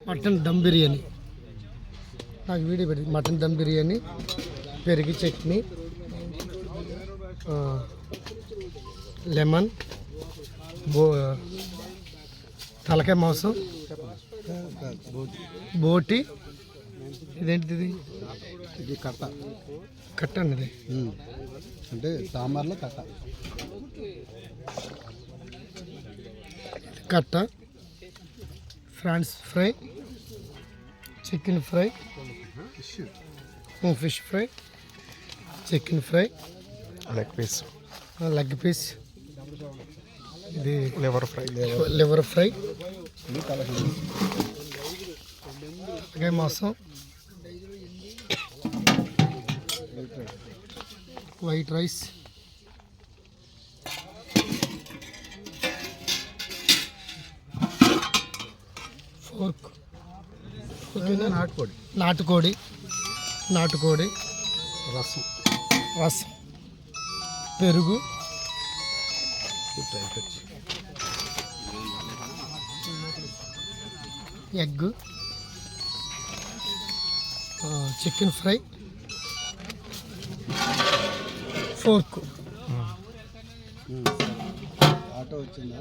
Mutton dum biryani. నాకు video పెట్టి mutton dum biryani, పెరుగు చట్నీ, లెమన్, తలకాయ మాంసం, బోటి. ఇదేంటిది? ఇది కట్ట. కట్ట అన్నది అంటే సాంబార్లో కట్ట. కట్ట, prawns fry, chicken fry, fish fry, chicken fry, leg piece, ఇది లివర్ ఫ్రై, అలాగే మాంసం, వైట్ రైస్, ఫోర్క్, నాటుకోడి, రసం, పెరుగు, egg, chicken fry, pork. Auto వచ్చిందా?